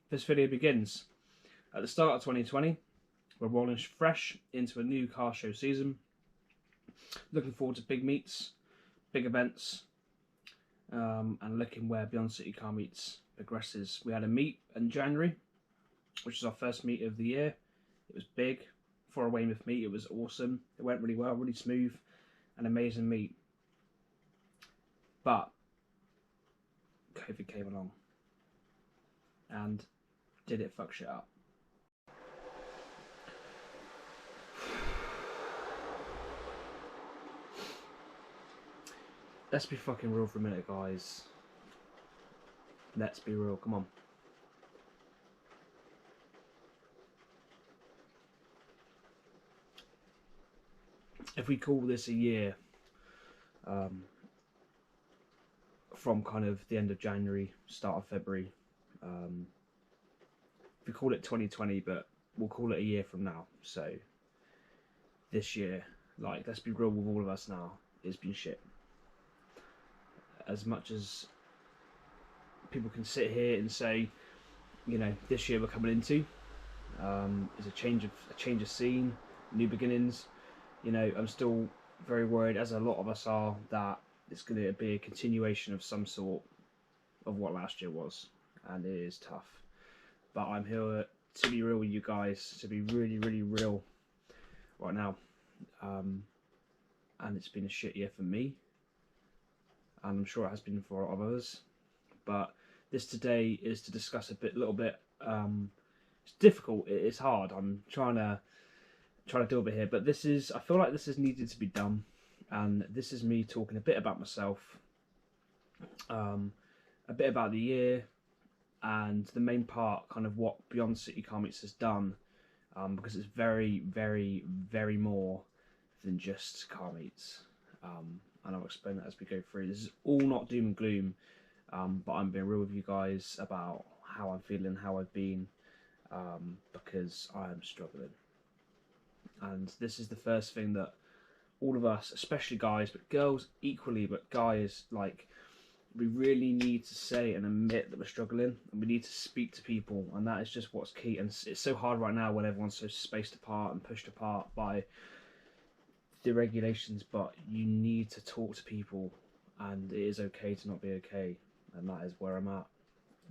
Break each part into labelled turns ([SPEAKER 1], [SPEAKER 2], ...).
[SPEAKER 1] This video begins at the start of 2020. We're rolling fresh into a new car show season. Looking forward to big meets, big events, and looking where Beyond City Car Meets progresses. We had a meet in January, which is our first meet of the year. It was big. For a Weymouth meet, it was awesome. It went really well, really smooth, an amazing meet. But COVID came along, and did it fuck shit up? Let's be fucking real for a minute, guys. Let's be real, come on. If we call this a year, from kind of the end of January, start of February, we call it 2020, but we'll call it a year from now. So this year, like, let's be real with all of us now, it's been shit. As much as people can sit here and say, you know, this year we're coming into is a change of scene, new beginnings. You know, I'm still very worried, as a lot of us are, that it's going to be a continuation of some sort of what last year was, and it is tough. But I'm here to be real with you guys, to be really, really real right now. And it's been a shit year for me, and I'm sure it has been for a lot of others. But this today is to discuss a little bit. It's difficult. It's hard. I'm trying to do a bit here, but I feel like this is needed to be done, and this is me talking a bit about myself, a bit about the year, and the main part, kind of what Beyond City Car Meets has done, because it's very, very, very more than just car meets. And I'll explain that as we go through. This is all not doom and gloom, but I'm being real with you guys about how I'm feeling, how I've been, because I am struggling. And this is the first thing that all of us, especially guys, but girls equally, but guys, like, we really need to say and admit that we're struggling, and we need to speak to people, and that is just what's key. And it's so hard right now when everyone's so spaced apart and pushed apart by the regulations, but you need to talk to people, and it is okay to not be okay, and that is where I'm at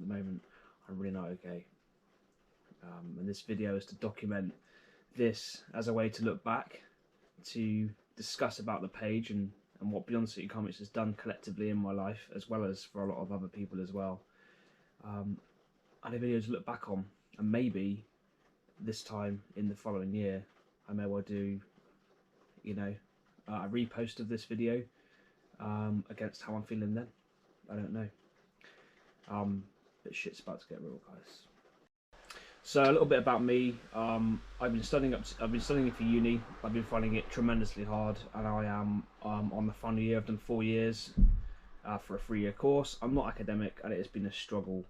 [SPEAKER 1] the moment. I'm really not okay, and this video is to document this as a way to look back, to discuss about the page and what Beyond City Car Meets has done collectively in my life, as well as for a lot of other people as well. And a video to look back on, and maybe this time in the following year I may well do, you know, a repost of this video against how I'm feeling then. I don't know. But shit's about to get real, guys. So a little bit about me. I've been studying for uni. I've been finding it tremendously hard, and I am on the final year. I've done 4 years for a 3-year course. I'm not academic, and it has been a struggle.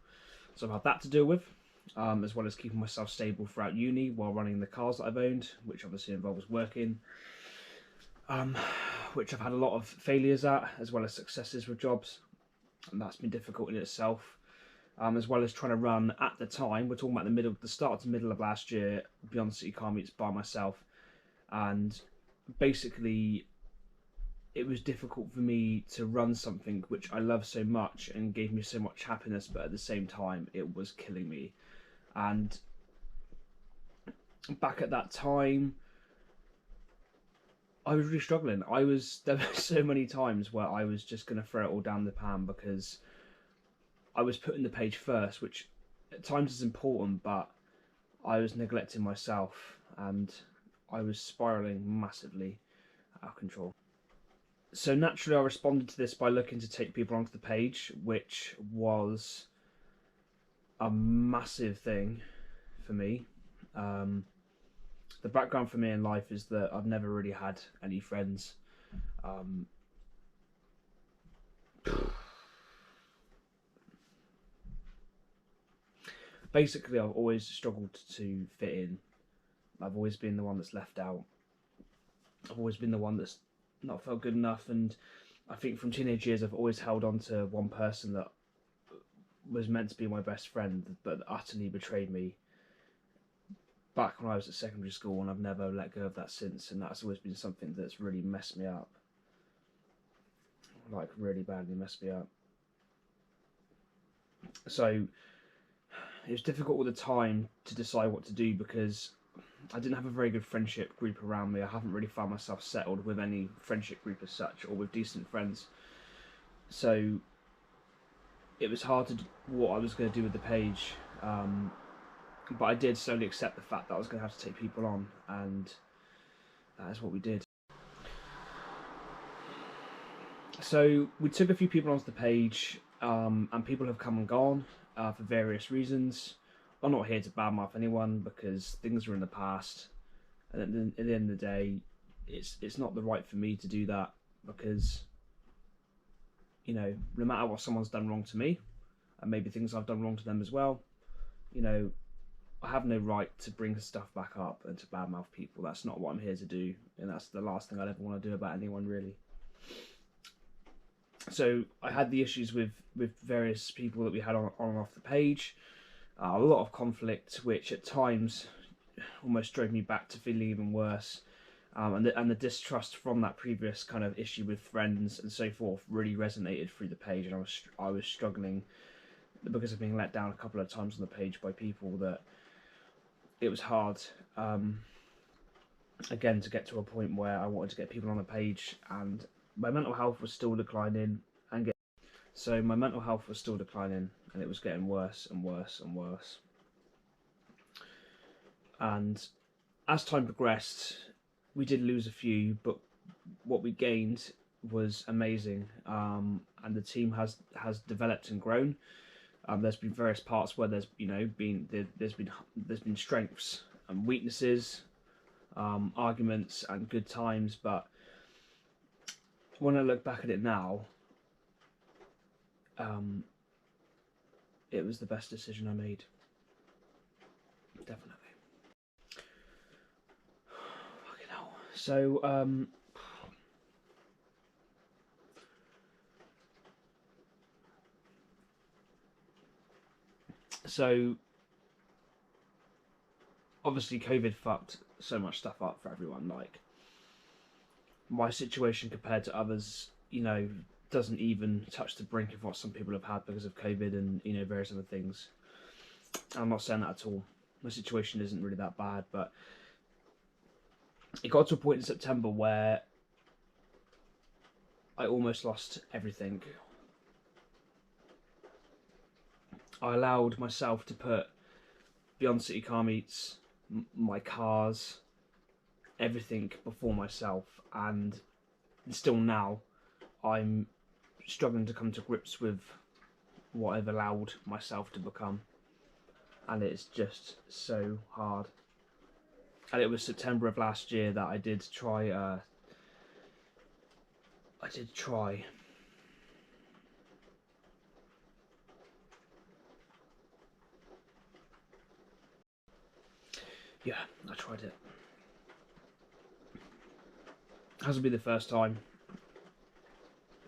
[SPEAKER 1] So I've had that to deal with, as well as keeping myself stable throughout uni while running the cars that I've owned, which obviously involves working, which I've had a lot of failures at, as well as successes with jobs, and that's been difficult in itself. As well as trying to run, at the time, we're talking about the start to middle of last year, Beyond City Car Meets by myself, and basically it was difficult for me to run something which I love so much and gave me so much happiness, but at the same time it was killing me. And back at that time I was really struggling. There were so many times where I was just going to throw it all down the pan, because I was putting the page first, which at times is important, but I was neglecting myself, and I was spiralling massively out of control. So naturally I responded to this by looking to take people onto the page, which was a massive thing for me. The background for me in life is that I've never really had any friends. Basically, I've always struggled to fit in. I've always been the one that's left out. I've always been the one that's not felt good enough, and I think from teenage years I've always held on to one person that was meant to be my best friend, but utterly betrayed me back when I was at secondary school, and I've never let go of that since, and that's always been something that's really messed me up. Like, really badly messed me up. So it was difficult all the time to decide what to do, because I didn't have a very good friendship group around me. I haven't really found myself settled with any friendship group as such, or with decent friends. So it was hard to do what I was going to do with the page. But I did slowly accept the fact that I was going to have to take people on, and that is what we did. So we took a few people onto the page, and people have come and gone for various reasons. I'm not here to badmouth anyone, because things are in the past, and at the end of the day, it's not the right for me to do that, because, you know, no matter what someone's done wrong to me, and maybe things I've done wrong to them as well, you know, I have no right to bring stuff back up and to badmouth people. That's not what I'm here to do, and that's the last thing I'd ever want to do about anyone, really. So I had the issues with various people that we had on and off the page. A lot of conflict, which at times almost drove me back to feeling even worse. And the distrust from that previous kind of issue with friends and so forth really resonated through the page, and I was struggling because of being let down a couple of times on the page by people, that it was hard, again, to get to a point where I wanted to get people on the page, and my mental health was still declining, and it was getting worse and worse and worse. And as time progressed, we did lose a few, but what we gained was amazing, and the team has developed and grown. There's been various parts where there's been strengths and weaknesses, arguments and good times, but when I look back at it now, it was the best decision I made. Definitely. Fucking hell. So obviously COVID fucked so much stuff up for everyone. Like, my situation compared to others, you know, doesn't even touch the brink of what some people have had because of COVID and, you know, various other things. I'm not saying that at all. My situation isn't really that bad, but it got to a point in September where I almost lost everything. I allowed myself to put Beyond City Car Meets, my cars, everything before myself, and still now I'm struggling to come to grips with what I've allowed myself to become, and it's just so hard. And it was September of last year that I did try yeah, I tried it. Hasn't been the first time.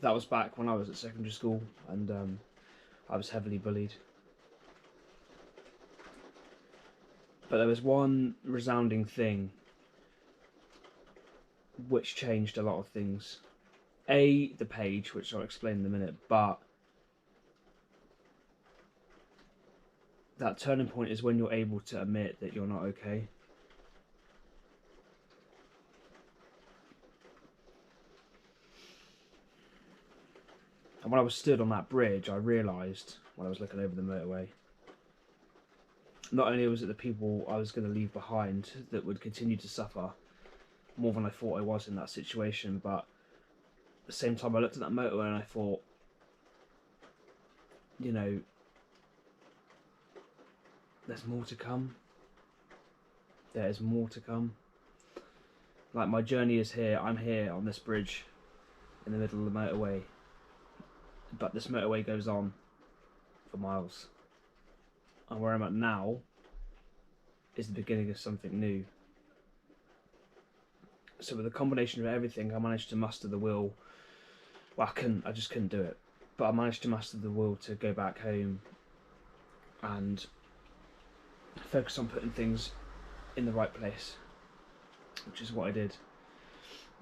[SPEAKER 1] That was back when I was at secondary school, and I was heavily bullied. But there was one resounding thing which changed a lot of things. A, the page, which I'll explain in a minute, but that turning point is when you're able to admit that you're not okay. And when I was stood on that bridge, I realised, when I was looking over the motorway, not only was it the people I was going to leave behind that would continue to suffer more than I thought I was in that situation, but at the same time I looked at that motorway and I thought, you know, there's more to come. There is more to come. Like, my journey is here. I'm here on this bridge in the middle of the motorway, but this motorway goes on for miles. And where I'm at now is the beginning of something new. So with a combination of everything, I managed to muster the will. Well, I just couldn't do it. But I managed to muster the will to go back home and focus on putting things in the right place, which is what I did.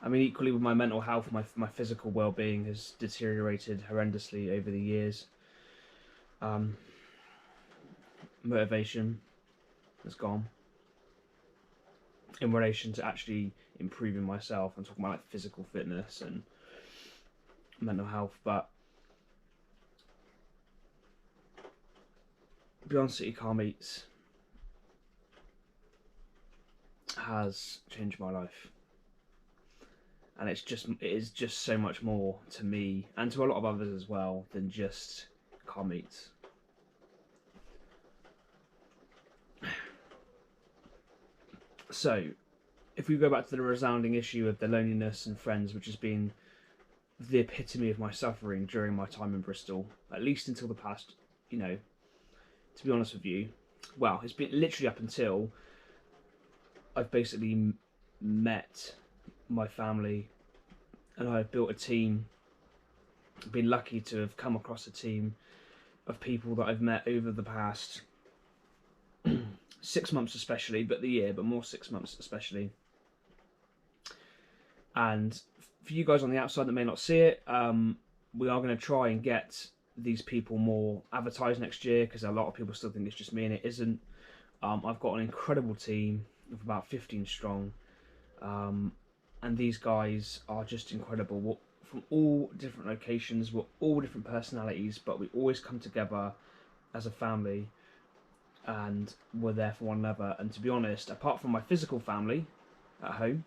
[SPEAKER 1] I mean, equally with my mental health, my physical well-being has deteriorated horrendously over the years. Motivation has gone in relation to actually improving myself. I'm talking about like physical fitness and mental health, but Beyond City Car Meets has changed my life, and it is just so much more to me and to a lot of others as well than just car meets. So, if we go back to the resounding issue of the loneliness and friends, which has been the epitome of my suffering during my time in Bristol, at least until the past, to be honest with you, well, it's been literally up until I've basically met my family and I've built a team. I've been lucky to have come across a team of people that I've met over the past 6 months especially, but more 6 months especially. And for you guys on the outside that may not see it, we are going to try and get these people more advertised next year, because a lot of people still think it's just me and it isn't. I've got an incredible team of about 15 strong, and these guys are just incredible. We're from all different locations, we're all different personalities, but we always come together as a family and we're there for one another. And to be honest, apart from my physical family at home,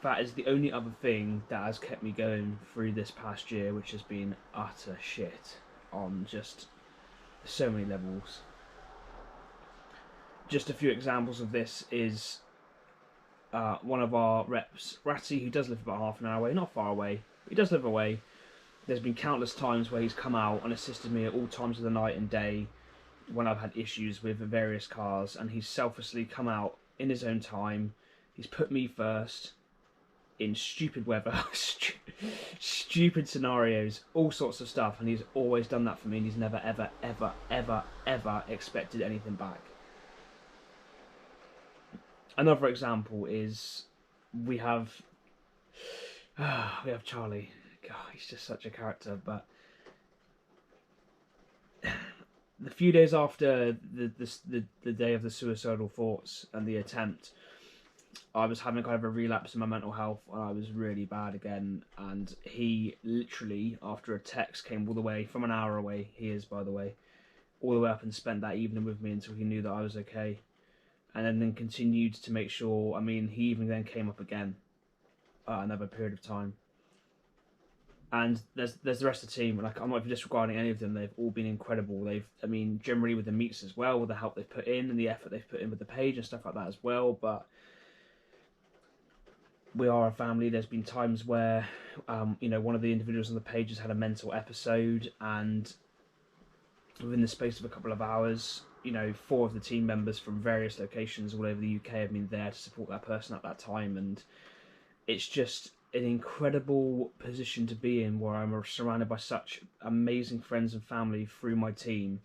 [SPEAKER 1] that is the only other thing that has kept me going through this past year, which has been utter shit on just so many levels. Just a few examples of this is one of our reps, Ratty, who does live about half an hour away, not far away, but he does live away. There's been countless times where he's come out and assisted me at all times of the night and day when I've had issues with various cars, and he's selflessly come out in his own time. He's put me first in stupid weather, stupid scenarios, all sorts of stuff, and he's always done that for me, and he's never ever ever ever ever expected anything back. Another example is we have Charlie. God, he's just such a character. But the few days after the day of the suicidal thoughts and the attempt, I was having kind of a relapse in my mental health, and I was really bad again. And he literally, after a text, came all the way from an hour away. He is, by the way, all the way up and spent that evening with me until he knew that I was okay. And then continued to make sure. I mean, he even then came up again another period of time. And there's the rest of the team. Like, I'm not even disregarding any of them. They've all been incredible. I mean, generally with the meets as well, with the help they've put in and the effort they've put in with the page and stuff like that as well. But we are a family. There's been times where, one of the individuals on the page has had a mental episode, and within the space of a couple of hours, 4 of the team members from various locations all over the UK have been there to support that person at that time. And it's just an incredible position to be in, where I'm surrounded by such amazing friends and family through my team.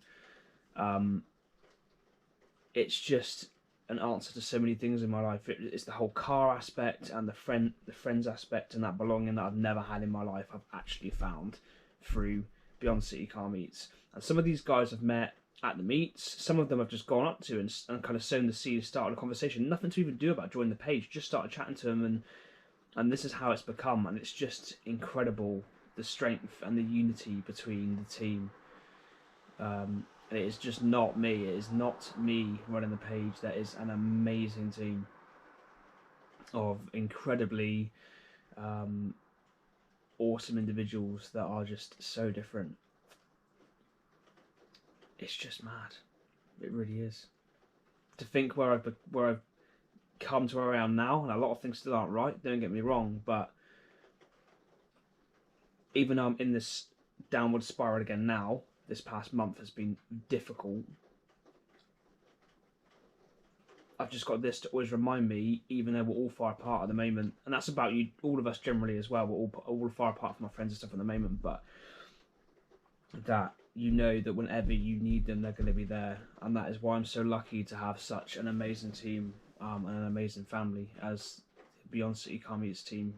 [SPEAKER 1] It's just an answer to so many things in my life. It's the whole car aspect and the friends aspect, and that belonging that I've never had in my life, I've actually found through Beyond City Car Meets. And some of these guys I've met at the meets, some of them I've just gone up to and kind of sown the seed, started a conversation, nothing to even do about joining the page, just started chatting to them, and this is how it's become. And it's just incredible, the strength and the unity between the team. And it is just not me. It is not me running the page. That is an amazing team of incredibly awesome individuals that are just so different. It's just mad. It really is. To think where I've come to where I am now, and a lot of things still aren't right, don't get me wrong, but even though I'm in this downward spiral again now, this past month has been difficult, I've just got this to always remind me, even though we're all far apart at the moment, and that's about you, all of us generally as well, we're all far apart from our friends and stuff at the moment, but that you know that whenever you need them, they're going to be there. And that is why I'm so lucky to have such an amazing team and an amazing family as Beyond Cccuk Meets team,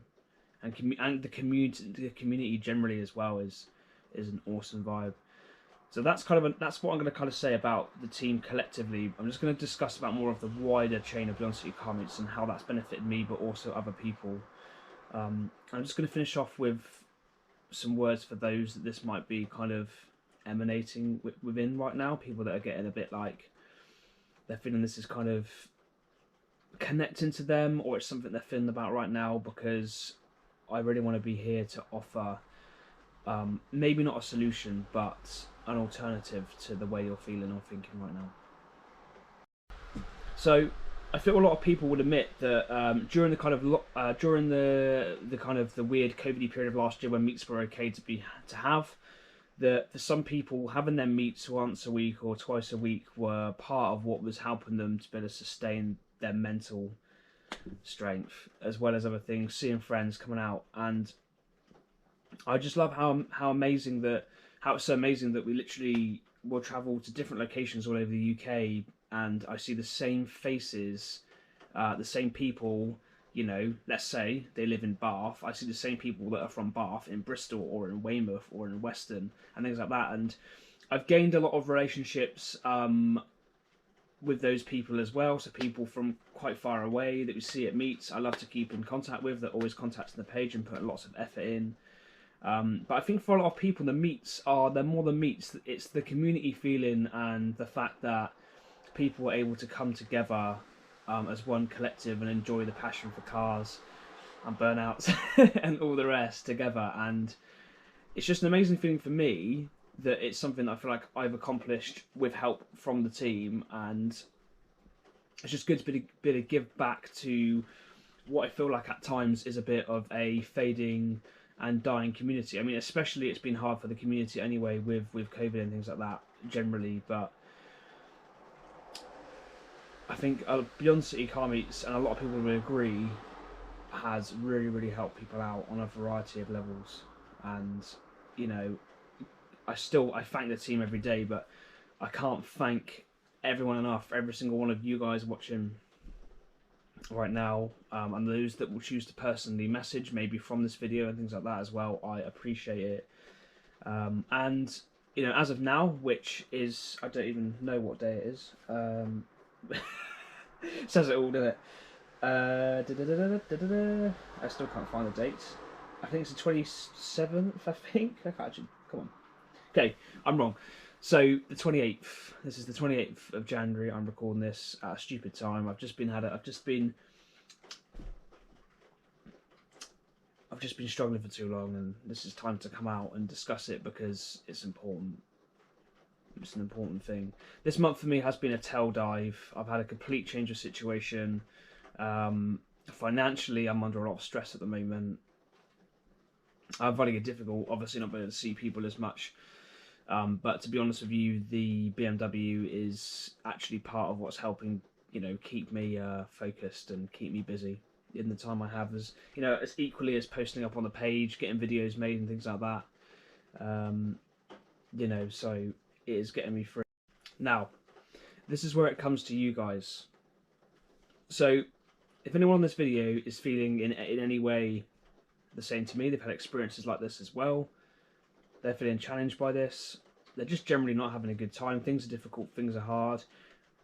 [SPEAKER 1] and the community generally as well is an awesome vibe. So that's that's what I'm going to kind of say about the team collectively. I'm just going to discuss about more of the wider chain of Beyond Cccuk Meets and how that's benefited me, but also other people. I'm just going to finish off with some words for those that this might be kind of emanating within right now. People that are getting a bit like they're feeling this is kind of connecting to them, or it's something they're feeling about right now, because I really want to be here to offer maybe not a solution, but an alternative to the way you're feeling or thinking right now. So I feel a lot of people would admit that during the kind of during the kind of the weird COVID period of last year, when meets were okay to have, that for some people having their meets once a week or twice a week were part of what was helping them to be able to sustain their mental strength, as well as other things, seeing friends, coming out. And I just love how amazing that, how it's so amazing that we literally will travel to different locations all over the UK, and I see the same faces, the same people. You know, let's say they live in Bath, I see the same people that are from Bath in Bristol or in Weymouth or in Weston and things like that. And I've gained a lot of relationships with those people as well. So people from quite far away that we see at meets, I love to keep in contact with, that always contacting the page and put lots of effort in. But I think for a lot of people, the meets they're more than meets. It's the community feeling and the fact that people are able to come together as one collective and enjoy the passion for cars and burnouts and all the rest together. And it's just an amazing feeling for me that it's something that I feel like I've accomplished with help from the team, and it's just good to be able to give back to what I feel like at times is a bit of a fading and dying community. I mean, especially it's been hard for the community anyway with COVID and things like that generally, but I think Beyond Cccuk Meets, and a lot of people will agree, has really helped people out on a variety of levels. And you know, I thank the team every day, but I can't thank everyone enough. Every single one of you guys watching right now, and those that will choose to personally message maybe from this video and things like that as well, I appreciate it. And you know, as of now, which is, I don't even know what day it is. Says it all, doesn't it? I still can't find the date. I think it's the 27th, I think. I can't actually, come on. Okay, I'm wrong. So, the 28th. This is the 28th of January. I'm recording this at a stupid time. I've just been struggling for too long, and this is time to come out and discuss it because it's important. It's an important thing. This month for me has been a tail dive. I've had a complete change of situation. Financially, I'm under a lot of stress at the moment. I'm finding it difficult, obviously not being able to see people as much. But to be honest with you, the BMW is actually part of what's helping, you know, keep me focused and keep me busy in the time I have. As you know, as equally as posting up on the page, getting videos made and things like that. You know, so it is getting me through. Now, this is where it comes to you guys. So, if anyone on this video is feeling in any way the same to me, they've had experiences like this as well, they're feeling challenged by this, they're just generally not having a good time, things are difficult, things are hard,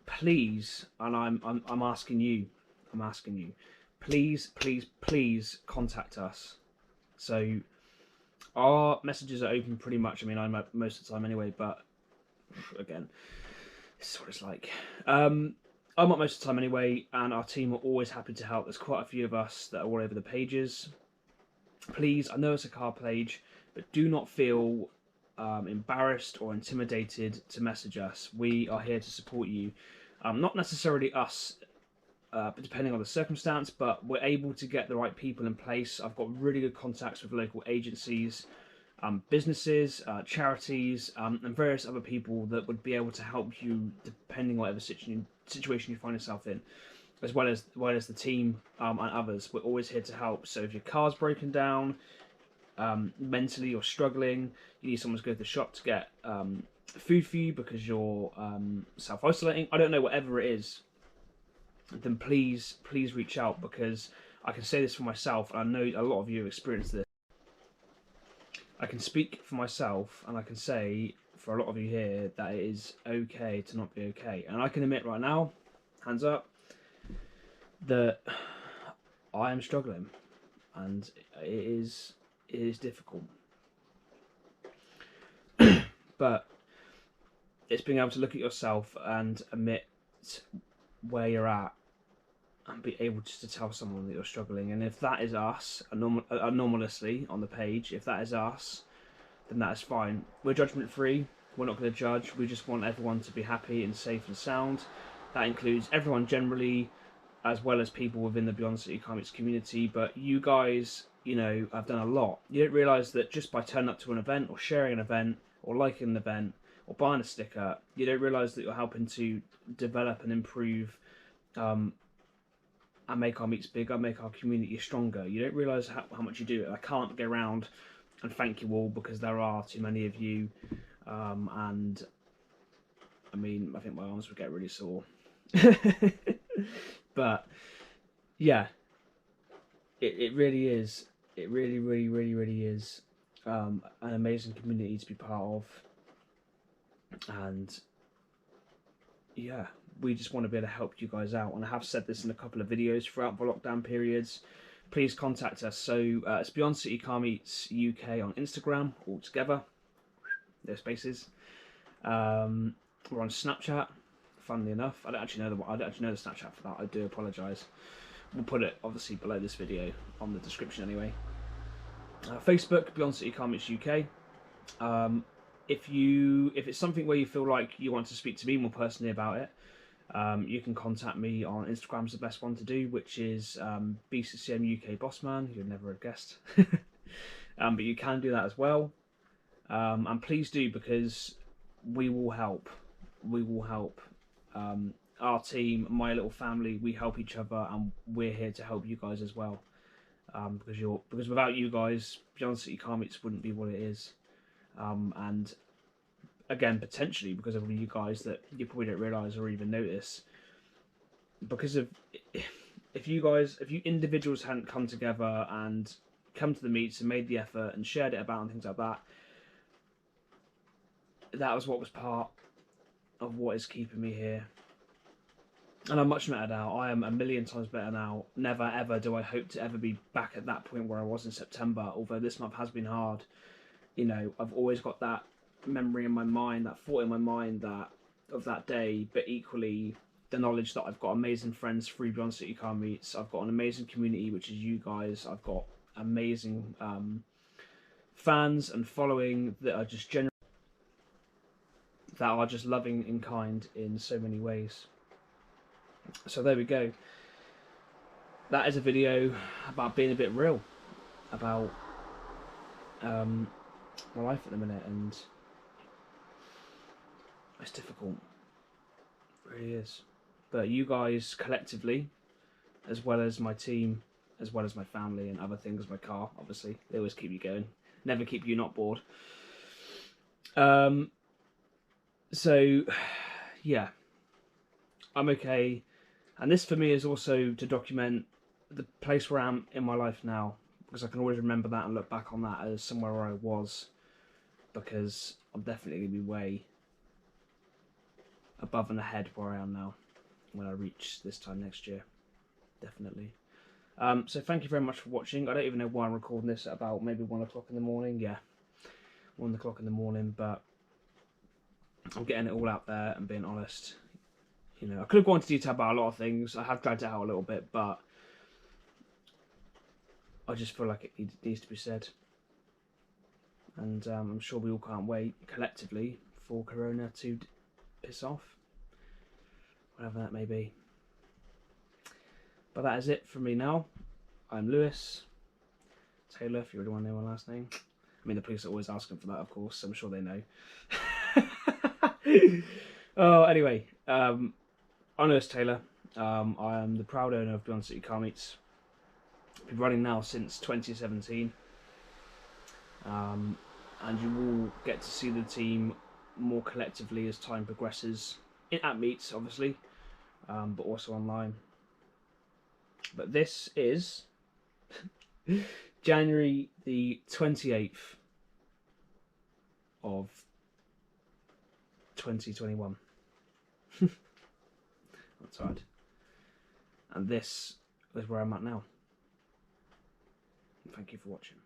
[SPEAKER 1] please, and I'm asking you, please contact us. So our messages are open pretty much. I mean, I'm at most of the time anyway, but again, this is what it's like. I'm up most of the time anyway, and our team are always happy to help. There's quite a few of us that are all over the pages. Please, I know it's a car page, but do not feel embarrassed or intimidated to message us. We are here to support you. Not necessarily us, but depending on the circumstance, but we're able to get the right people in place. I've got really good contacts with local agencies, businesses, charities, and various other people that would be able to help you depending on whatever situation you find yourself in, as well as the team and others. We're always here to help. So if your car's broken down, mentally you're struggling, you need someone to go to the shop to get food for you because you're self-isolating, I don't know, whatever it is, then please reach out, because I can say this for myself, and I know a lot of you have experienced this. I can speak for myself, and I can say for a lot of you here that it is okay to not be okay. And I can admit right now, hands up, that I am struggling, and it is difficult. But it's being able to look at yourself and admit where you're at, and be able just to tell someone that you're struggling. And if that is us, anomalously on the page, if that is us, then that is fine. We're judgment free. We're not going to judge. We just want everyone to be happy and safe and sound. That includes everyone generally, as well as people within the Beyond City Comics community. But you guys, you know, have done a lot. You don't realise that just by turning up to an event, or sharing an event, or liking an event, or buying a sticker, you don't realise that you're helping to develop and improve and make our meets bigger, make our community stronger. You don't realise how much you do it. I can't go around and thank you all, because there are too many of you, and I mean, I think my arms would get really sore. But yeah, it really is. It really is an amazing community to be part of, and yeah, we just want to be able to help you guys out. And I have said this in a couple of videos throughout the lockdown periods. Please contact us. So it's Beyond City Car Meets UK on Instagram, all together, no spaces. We're on Snapchat, funnily enough. I don't actually know the Snapchat for that. I do apologise. We'll put it obviously below this video on the description anyway. Facebook, Beyond City Car Meets UK. If it's something where you feel like you want to speak to me more personally about it, you can contact me on Instagram, is the best one to do, which is BCCMUK Bossman. You'd never have guessed. But you can do that as well. And please do, because we will help. We will help. Our team, my little family, we help each other, and we're here to help you guys as well. Because without you guys, Beyond City Car Meets wouldn't be what it is. And again, potentially because of you guys that you probably don't realise or even notice, because of if you individuals hadn't come together and come to the meets and made the effort and shared it about and things like that, that was what was part of what is keeping me here. And I'm much better now. I am a million times better now. Never ever do I hope to ever be back at that point where I was in September, although this month has been hard. You know, I've always got that memory in my mind, that thought in my mind of that day, but equally the knowledge that I've got amazing friends through Beyond City Car Meets. I've got an amazing community, which is you guys. I've got amazing fans and following that are just loving and kind in so many ways. So there we go. That is a video about being a bit real about my life at the minute, and it's difficult. It really is. But you guys collectively, as well as my team, as well as my family and other things, my car, obviously, they always keep you going. Never keep you not bored. So, yeah, I'm okay. And this for me is also to document the place where I am in my life now, because I can always remember that and look back on that as somewhere where I was, because I'm definitely going to be way above and ahead where I am now when I reach this time next year, definitely. So thank you very much for watching. I don't even know why I'm recording this at about maybe 1 o'clock in the morning. Yeah, 1 o'clock in the morning, but I'm getting it all out there and being honest. You know, I could have gone into detail about a lot of things. I have dragged it out a little bit, but I just feel like it needs to be said. And I'm sure we all can't wait collectively for Corona to piss off, whatever that may be. But that is it from me now. I'm Lewis Taylor, if you really want to know my last name. I mean, the police are always asking for that, of course, so I'm sure they know. Oh, anyway, I'm Lewis Taylor. I am the proud owner of Beyond City Car Meets. I've been running now since 2017. and you will get to see the team more collectively as time progresses, at meets obviously, but also online. But this is January the 28th of 2021. That's right. And this is where I'm at now. Thank you for watching.